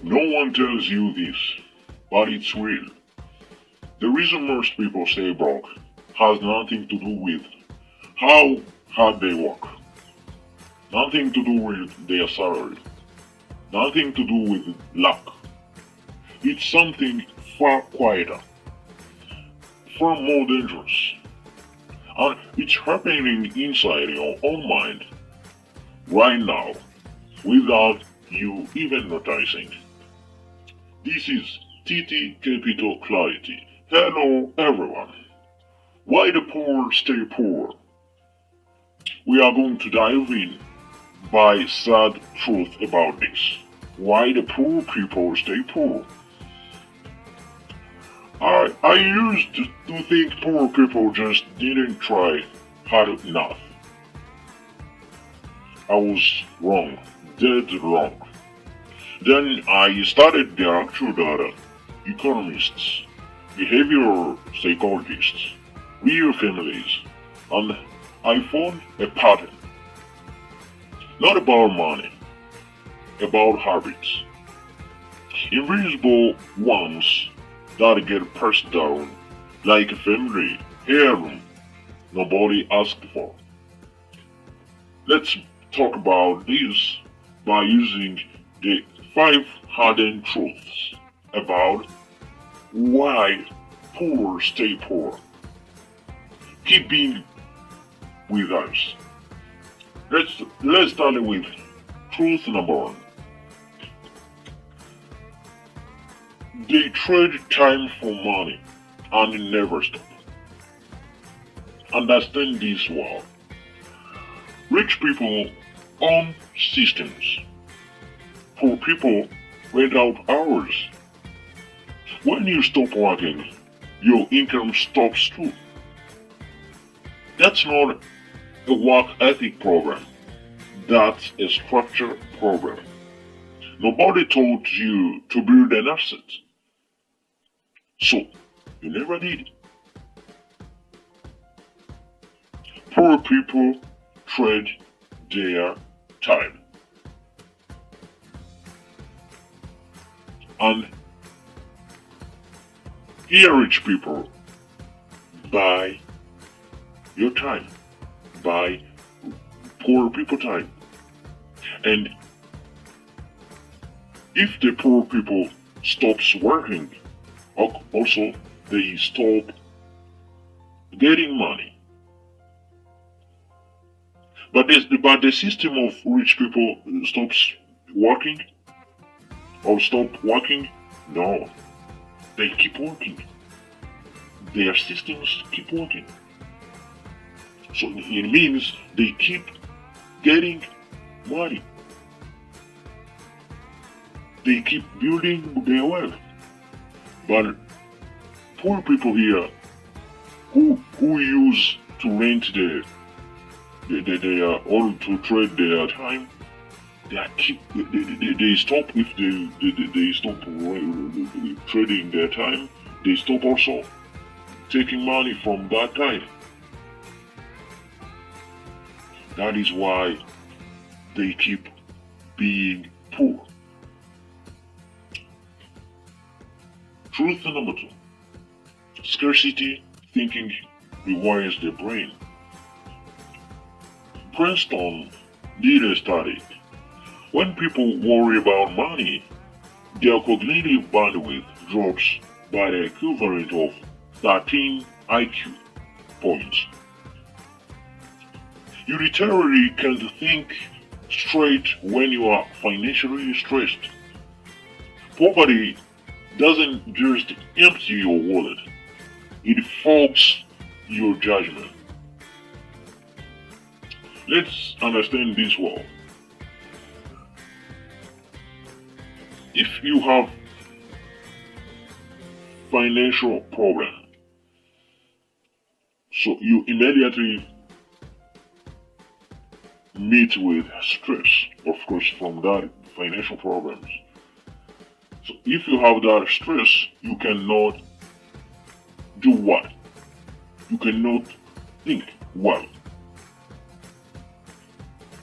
No one tells you this, but it's real. The reason most people stay broke has nothing to do with how hard they work, nothing to do with their salary, nothing to do with luck. It's something far quieter, far more dangerous, and it's happening inside your own mind right now without you even noticing. This is TT Capital Clarity. Hello everyone. Why the poor stay poor? We are going to dive in by sad truth about this. Why the poor people stay poor? I used to think poor people just didn't try hard enough. I was wrong, dead wrong. Then I studied the actual data, economists, behavioral psychologists, real families, and I found a pattern. Not about money, about habits. Invisible ones that get passed down like a family heirloom nobody asked for. Let's talk about this by using the 5 hardened truths about why poor stay poor. Keep being with us. Let's start with truth number one. They trade time for money and never stop. Understand this well. Rich people own systems. Poor people rent out hours. When you stop working, your income stops too. That's not a work ethic program. That's a structure program. Nobody told you to build an asset. So, you never did. Poor people trade their time. And here rich people buy your time, buy poor people time. And if the poor people stops working, also they stop getting money. But the system of rich people stops working or stop working. No, they keep working. Their systems keep working. So it means they keep getting money. They keep building their wealth. But poor people here who use to rent or to trade their time, they stop if they stop trading their time. They stop also taking money from that time. That is why they keep being poor. Truth number two. Scarcity thinking rewires the brain. Princeton did a study. When people worry about money, their cognitive bandwidth drops by the equivalent of 13 IQ points. You literally can't think straight when you are financially stressed. Poverty doesn't just empty your wallet, it fogs your judgment. Let's understand this well. If you have financial problem, so you immediately meet with stress, of course, from that financial problems. So if you have that stress, you cannot do what? You cannot think well.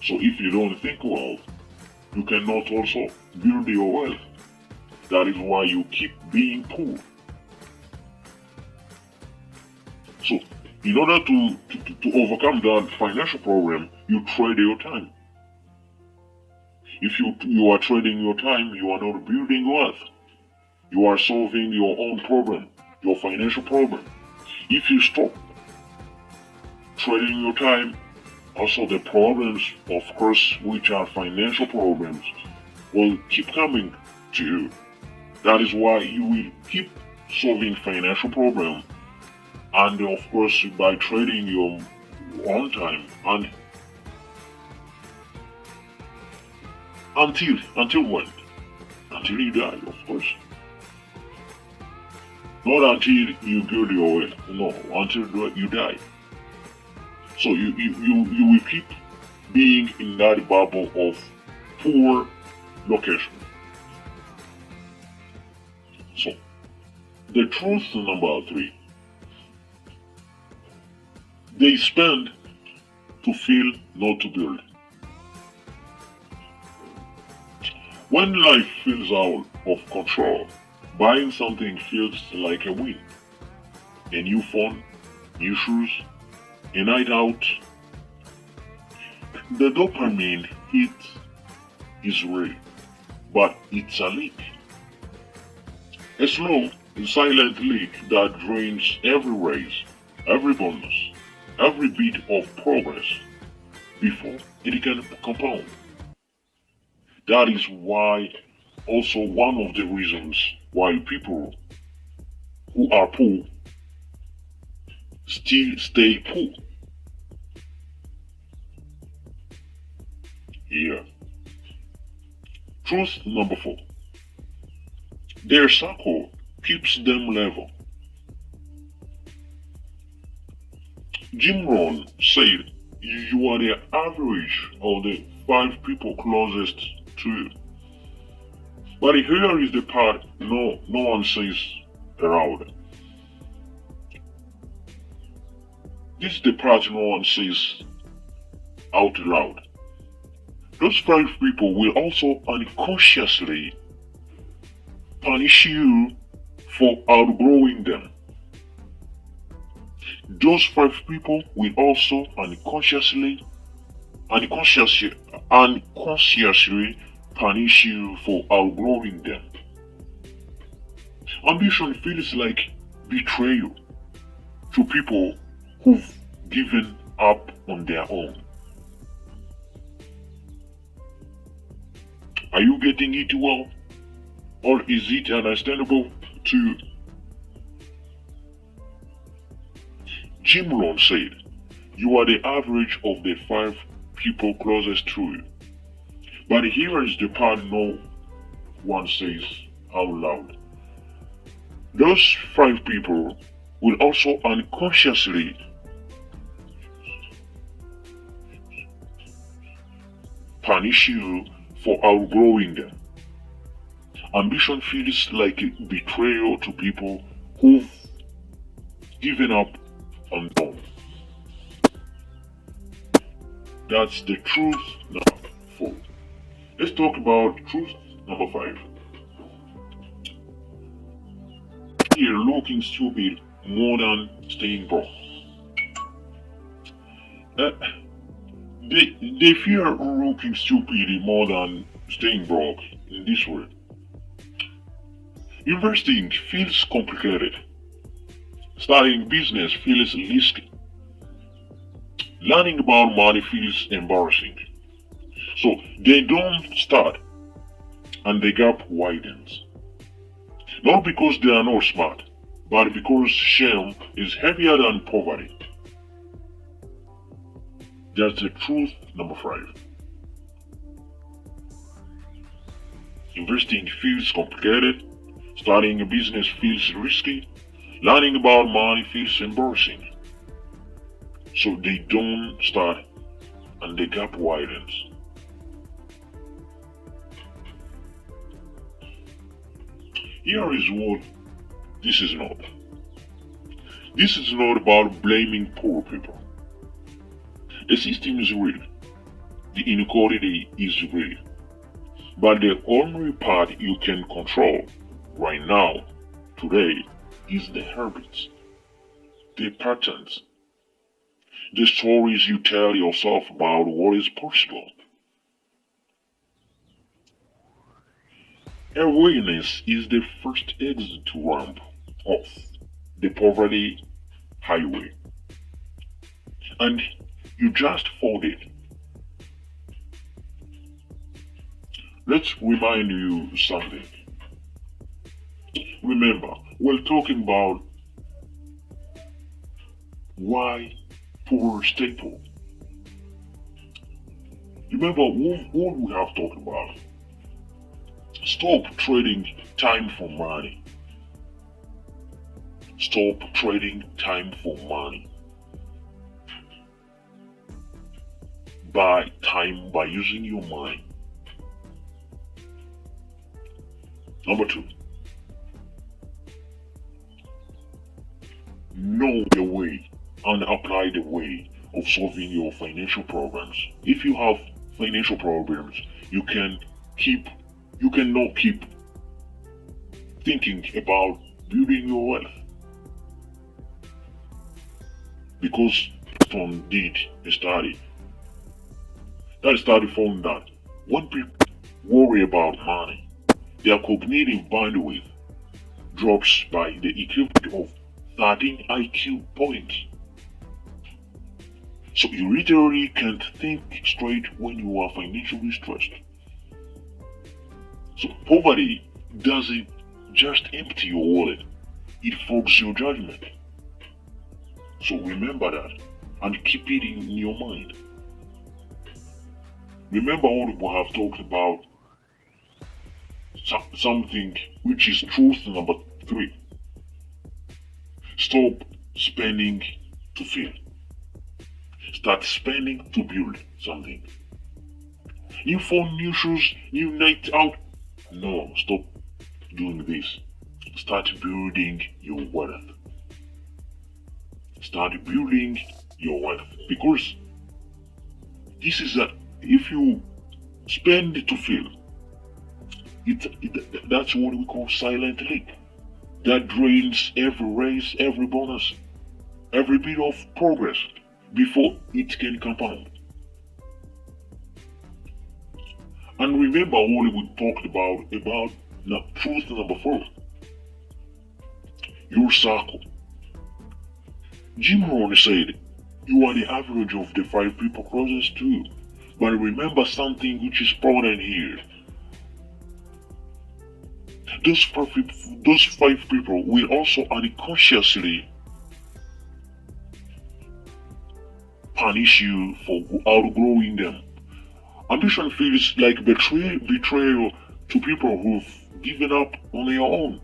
So if you don't think well, you cannot also build your wealth. That is why you keep being poor. So, in order to overcome that financial problem, you trade your time. If you are trading your time, you are not building wealth. You are solving your own problem, your financial problem. If you stop trading your time, also the problems, of course, which are financial problems, will keep coming to you. That is why you will keep solving financial problem, and of course by trading your own time, and until when? Until you die, of course. Not until you build your wealth, no, until you die. So you will keep being in that bubble of poor location. So, the truth number 3. They spend to feel, not to build. When life feels out of control, buying something feels like a win. A new phone, new shoes, a night out. The dopamine hit is real, but it's a leak. A slow, silent leak that drains every raise, every bonus, every bit of progress before it can compound. That is why, also one of the reasons why people who are poor still stay poor. Here. Truth number 4. Their circle keeps them level. Jim Rohn said, you are the average of the 5 people closest to you. But here is the part no one says aloud. This is the part no one says out loud. Those 5 people will also unconsciously punish you for outgrowing them. Those 5 people will also unconsciously punish you for outgrowing them. Ambition feels like betrayal to people who've given up on their own. Are you getting it well? Or is it understandable to you? Jim Rohn said, you are the average of the 5 people closest to you. But here is the part no one says out loud. Those 5 people will also unconsciously punish you for outgrowing them. Ambition feels like a betrayal to people who've given up on them. That's the truth number 4. Let's talk about truth number 5. Fear looking stupid more than staying broke. They fear looking stupid more than staying broke in this way. Investing feels complicated. Starting business feels risky. Learning about money feels embarrassing. So they don't start and the gap widens. Not because they are not smart, but because shame is heavier than poverty. That's the truth number 5. Investing feels complicated. Starting a business feels risky. Learning about money feels embarrassing. So they don't start and the gap widens. Here is what this is not. This is not about blaming poor people. The system is real. The inequality is real. But the only part you can control right now, today, is the habits, the patterns, the stories you tell yourself about what is possible. Awareness is the first exit ramp off the poverty highway, and you just fold it. Let's remind you something. Remember, we're talking about why poor stay poor. Remember what we have talked about. Stop trading time for money. Stop trading time for money. Buy time by using your mind. Number two, know the way and apply the way of solving your financial problems. If you have financial problems, you cannot keep thinking about building your wealth, because Stone did a study. That study found that when people worry about money, their cognitive bandwidth drops by the equivalent of 13 IQ points. So you literally can't think straight when you are financially stressed. So poverty doesn't just empty your wallet, it fogs your judgment. So remember that and keep it in your mind. Remember what we have talked about, something which is truth number 3. Stop spending to feel. Start spending to build something. New phone, new shoes, new night out. No, stop doing this. Start building your wealth. Start building your wealth. Because this is that if you spend to feel, that's what we call silent leak. That drains every raise, every bonus, every bit of progress before it can compound. And remember what we talked about now, truth number 4. Your circle. Jim Rohn said, you are the average of the 5 people closest to you. But remember something which is important here. Those five people will also unconsciously punish you for outgrowing them. Ambition feels like betrayal to people who've given up on their own.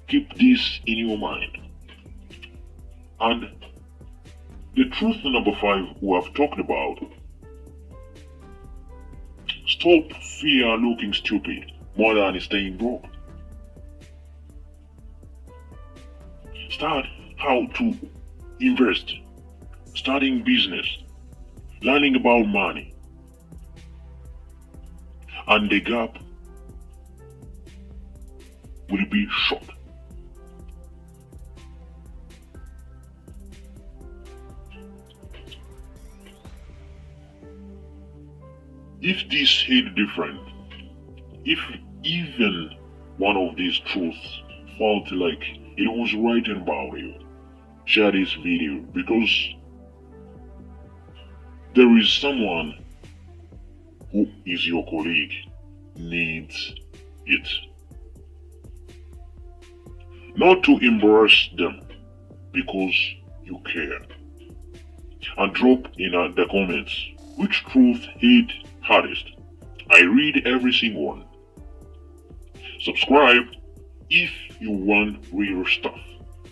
Keep this in your mind. And the truth number 5 we have talked about. Stop fear looking stupid more than staying broke. Start how to invest, starting business, learning about money, and the gap will be short. If this hit different, if even one of these truths felt like it was written about you, share this video, because there is someone who is your colleague needs it. Not to embarrass them, because you care. And drop in the comments which truth hit hardest. I read every single one. Subscribe if you want real stuff.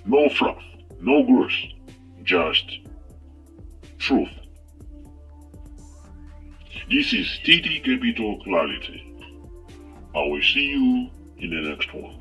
No fluff, no gross, just truth. This is TT Capital Clarity. I will see you in the next one.